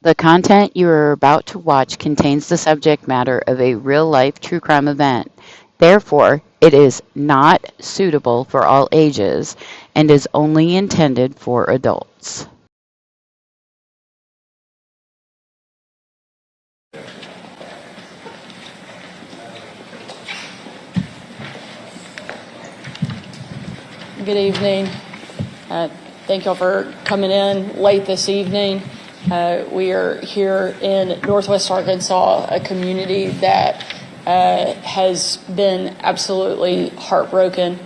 The content you are about to watch contains the subject matter of a real-life true crime event. Therefore, it is not suitable for all ages and is only intended for adults. Good evening. Thank y'all for coming in late this evening. We are here in Northwest Arkansas, a community that has been absolutely heartbroken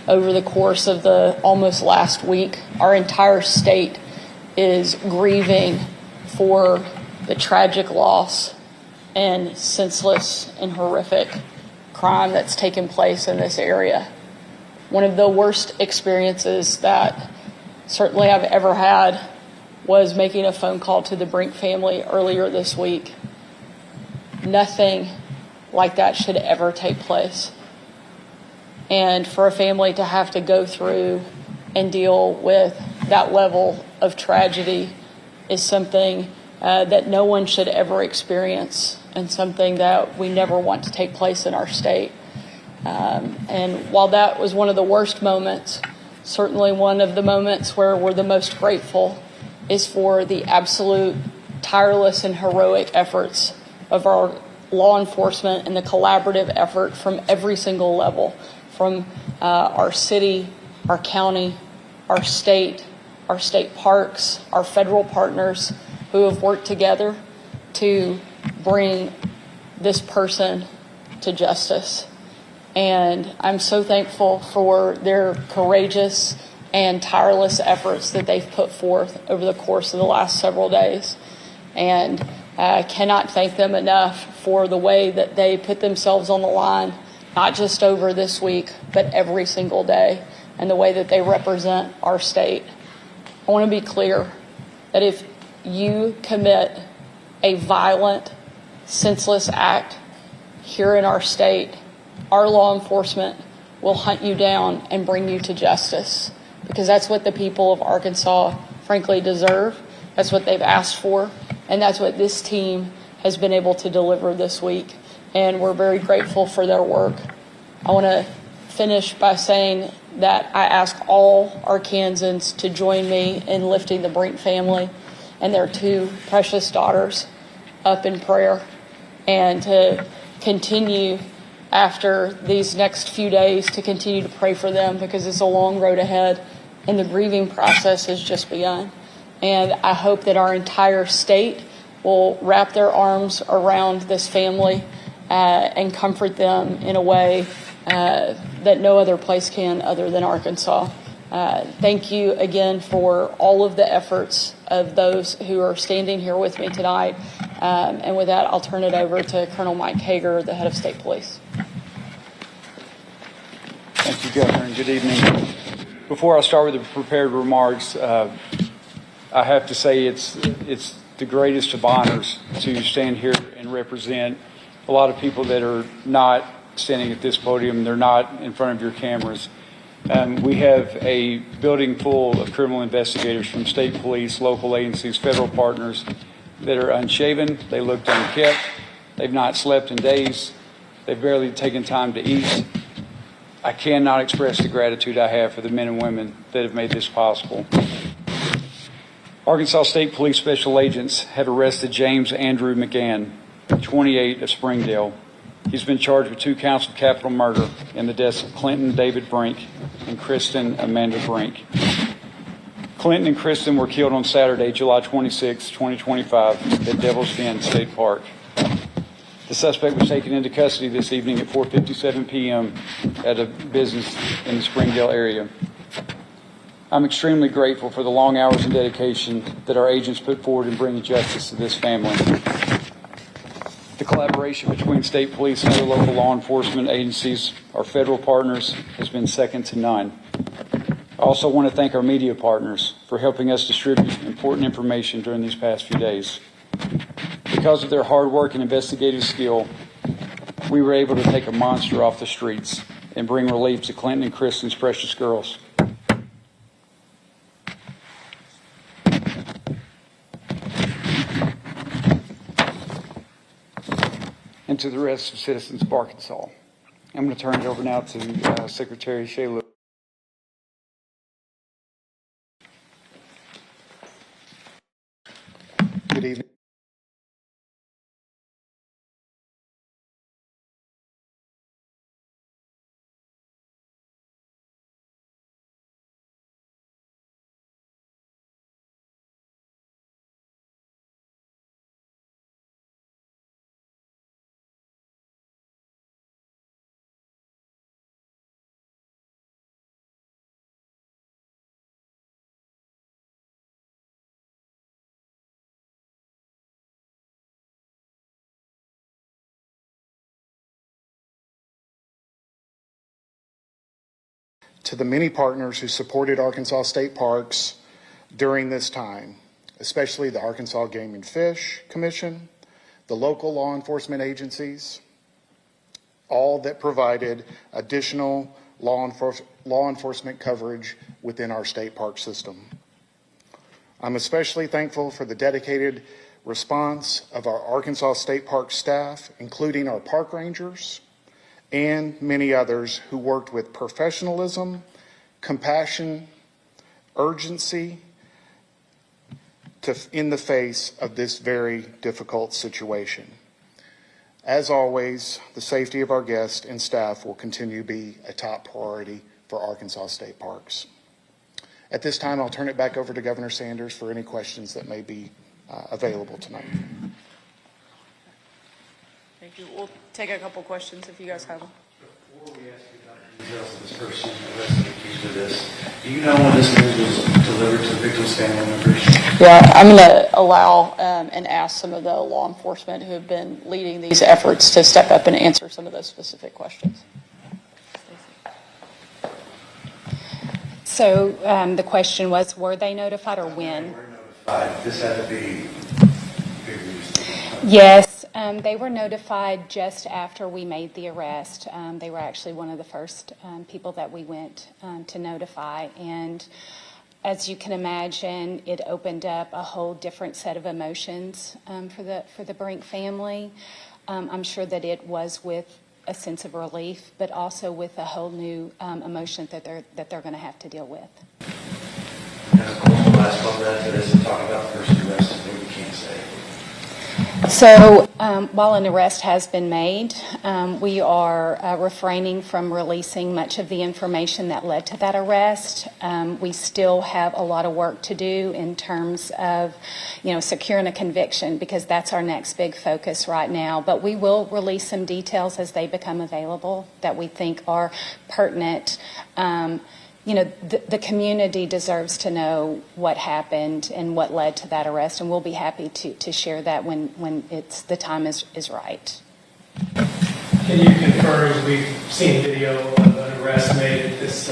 over the course of the almost last week. Our entire state is grieving for the tragic loss and senseless and horrific crime that's taken place in this area. One of the worst experiences that certainly I've ever had was making a phone call to the Brink family earlier this week. Nothing like that should ever take place. And for a family to have to go through and deal with that level of tragedy is something that no one should ever experience, and something that we never want to take place in our state. And while that was one of the worst moments, certainly one of the moments where we're the most grateful is for the absolute tireless and heroic efforts of our law enforcement and the collaborative effort from every single level, from our city, our county, our state parks, our federal partners who have worked together to bring this person to justice. And I'm so thankful for their courageous and tireless efforts that they've put forth over the course of the last several days. And I cannot thank them enough for the way that they put themselves on the line, not just over this week, but every single day, and the way that they represent our state. I want to be clear that if you commit a violent, senseless act here in our state, our law enforcement will hunt you down and bring you to justice, because that's what the people of Arkansas, frankly, deserve. That's what they've asked for, and that's what this team has been able to deliver this week, and we're very grateful for their work. I want to finish by saying that I ask all Arkansans to join me in lifting the Brink family and their two precious daughters up in prayer, and to continue after these next few days to continue to pray for them, because it's a long road ahead and the grieving process has just begun. And I hope that our entire state will wrap their arms around this family and comfort them in a way that no other place can other than Arkansas. Thank you again for all of the efforts of those who are standing here with me tonight. And with that, I'll turn it over to Colonel Mike Hagar, the head of state police. Thank you, Governor, and good evening. Before I start with the prepared remarks, I have to say it's the greatest of honors to stand here and represent a lot of people that are not standing at this podium. They're not in front of your cameras. We have a building full of criminal investigators from state police, local agencies, federal partners that are unshaven. They looked unkempt. They've not slept in days. They've barely taken time to eat. I cannot express the gratitude I have for the men and women that have made this possible. Arkansas State Police Special Agents have arrested James Andrew McGann, 28, of Springdale. He's been charged with 2 counts of capital murder in the deaths of Clinton David Brink and Cristen Amanda Brink. Clinton and Cristen were killed on Saturday, July 26, 2025, at Devil's Den State Park. The suspect was taken into custody this evening at 4:57 p.m. at a business in the Springdale area. I'm extremely grateful for the long hours and dedication that our agents put forward in bringing justice to this family. The collaboration between state police and other local law enforcement agencies, our federal partners, has been second to none. I also want to thank our media partners for helping us distribute important information during these past few days. Because of their hard work and investigative skill, we were able to take a monster off the streets and bring relief to Clinton and Kristen's precious girls. and to the rest of citizens of Arkansas. I'm going to turn it over now to Secretary Shea Lewis. Good evening. To the many partners who supported Arkansas State Parks during this time, especially the Arkansas Game and Fish Commission, the local law enforcement agencies, all that provided additional law enforcement coverage within our state park system. I'm especially thankful for the dedicated response of our Arkansas State Park staff, including our park rangers, and many others who worked with professionalism, compassion, urgency in the face of this very difficult situation. As always, the safety of our guests and staff will continue to be a top priority for Arkansas State Parks. At this time, I'll turn it back over to Governor Sanders for any questions that may be available tonight. Thank you. We'll take a couple questions if you guys have them. Before we ask you about the details of this person arrested accused of this, do you know when this news was delivered to the victim's family members? Yeah, I'm going to allow and ask some of the law enforcement who have been leading these efforts to step up and answer some of those specific questions. So the question was, were they notified or when? They were notified. This had to be released. Yes, they were notified just after we made the arrest. They were actually one of the first people that we went to notify. And as you can imagine, it opened up a whole different set of emotions for the Brink family. I'm sure that it was with a sense of relief, but also with a whole new emotion that they're going to have to deal with. And of course, the last part of that to this and talk about the person arrested, what we can't say. So while an arrest has been made, we are refraining from releasing much of the information that led to that arrest. We still have a lot of work to do in terms of, securing a conviction, because that's our next big focus right now. But we will release some details as they become available that we think are pertinent. The community deserves to know what happened and what led to that arrest, and we'll be happy to share that when the time is right. Can you confirm, as we've seen video of an arrest made at this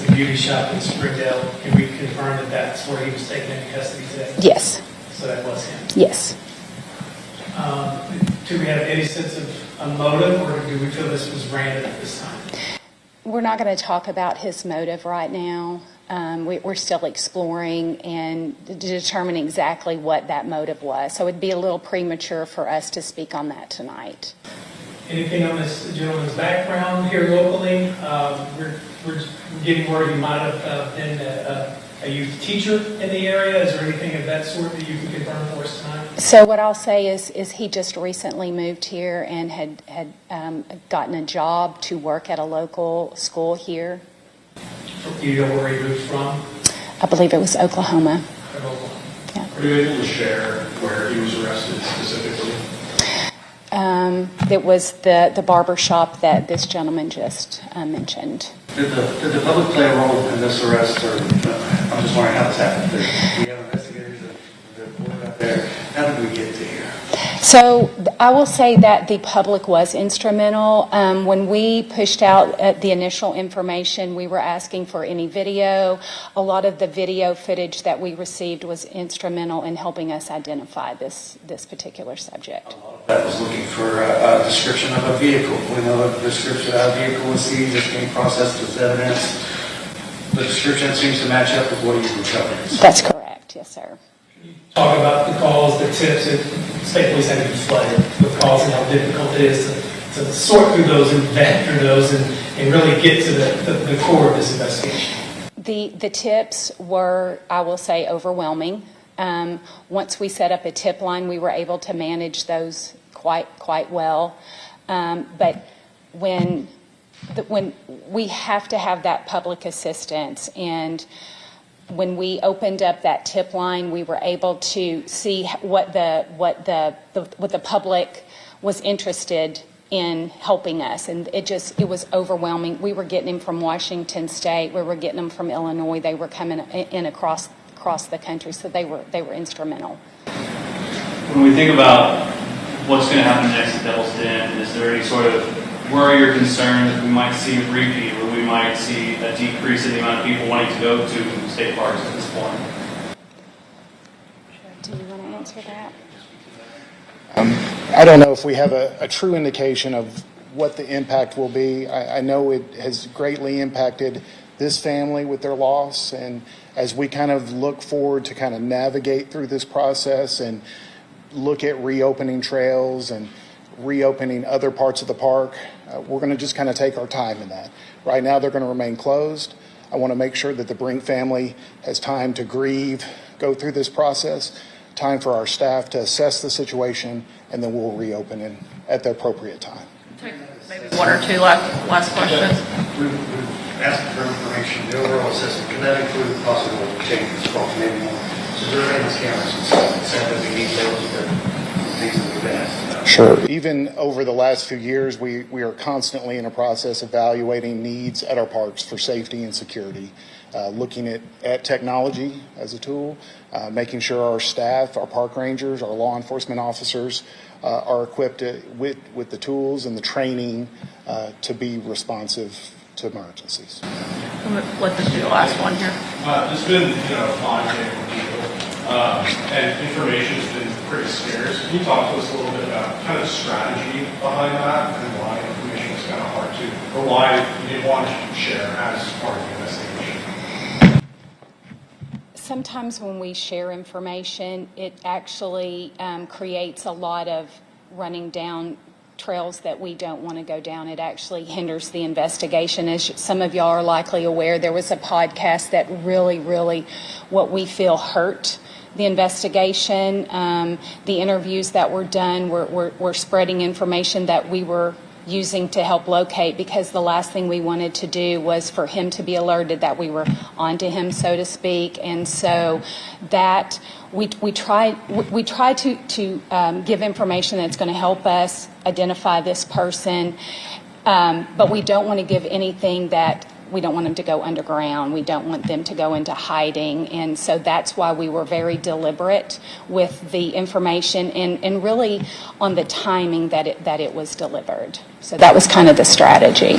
beauty shop in Springdale, can we confirm that that's where he was taken into custody today? Yes. So that was him? Yes. Do we have any sense of a motive, or do we feel this was random at this time? We're not going to talk about his motive right now. We're still exploring and determining exactly what that motive was. So it'd be a little premature for us to speak on that tonight. Anything on this gentleman's background here locally? We're getting word he might have been a youth teacher in the area. Is there anything of that sort that you can confirm for us tonight? So what I'll say is he just recently moved here and had gotten a job to work at a local school here. Do you know where he moved from? I believe it was Oklahoma. Oklahoma. Yeah. Are you able to share where he was arrested specifically? It was the barber shop that this gentleman just mentioned. Did the public play a role in this arrest, or I'm just wondering how this happened? Do we have investigators that were out there? How did we get to here? So I will say that the public was instrumental. When we pushed out the initial information, we were asking for any video. A lot of the video footage that we received was instrumental in helping us identify this particular subject. That was looking for a description of a vehicle. We know the description of a vehicle was seized, it's being processed as evidence. The description seems to match up with what you recovered. That's correct, yes, sir. Talk about the calls, the tips, and state police have been flooded with calls and how difficult it is to sort through those and vet through those and really get to the core of this investigation. The tips were, I will say, overwhelming. Once we set up a tip line, we were able to manage those quite well. But when we have to have that public assistance, and when we opened up that tip line, we were able to see what the public was interested in helping us, and it was overwhelming. We were getting them from Washington State, we were getting them from Illinois. They were coming in across the country, so they were instrumental. When we think about what's going to happen next at Devil's Den, is there any sort of worry or concern that we might see a repeat, or we might see a decrease in the amount of people wanting to go to state parks at this point? Do you want to answer that? I don't know if we have a true indication of what the impact will be. I know it has greatly impacted this family with their loss, and as we kind of look forward to kind of navigate through this process and look at reopening trails and reopening other parts of the park, we're going to just kind of take our time in that. Right now they're going to remain closed. I want to make sure that the Brink family has time to grieve, go through this process, time for our staff to assess the situation, and then we'll reopen it at the appropriate time. Take maybe one or two last questions. We've asked for information, the overall assessment. Can that include possible changes, maybe more surveillance cameras and stuff? It said that we need those for things that we've asked about. Sure. Even over the last few years, we are constantly in a process evaluating needs at our parks for safety and security, looking at technology as a tool, making sure our staff, our park rangers, our law enforcement officers are equipped with the tools and the training to be responsive to emergencies. Let this be the last one here. There's been, ongoing people, and information has been pretty scarce. Can you talk to us a little bit about kind of the strategy behind that and why information was kind of hard to, or why you didn't want to share as part of the investigation? Sometimes when we share information, it actually creates a lot of running down trails that we don't want to go down. It actually hinders the investigation. As some of y'all are likely aware, there was a podcast that really, what we feel hurt the investigation. The interviews that were done were spreading information that we were using to help locate, because the last thing we wanted to do was for him to be alerted that we were onto him, so to speak. And so that we try to give information that's going to help us identify this person, but we don't want to give anything that we don't want them to go underground. We don't want them to go into hiding. And so that's why we were very deliberate with the information and really on the timing that it was delivered. So that was kind of the strategy.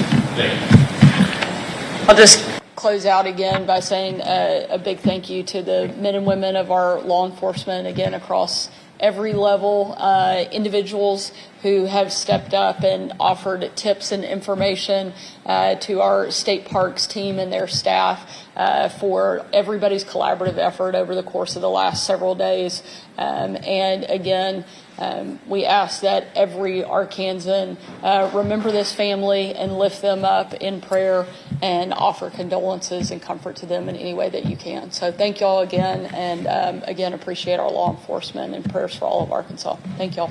I'll just close out again by saying a big thank you to the men and women of our law enforcement, again, across every level, individuals who have stepped up and offered tips and information to our state parks team and their staff for everybody's collaborative effort over the course of the last several days. And again, we ask that every Arkansan remember this family and lift them up in prayer and offer condolences and comfort to them in any way that you can. So thank y'all again, and again, appreciate our law enforcement and prayers for all of Arkansas. Thank y'all.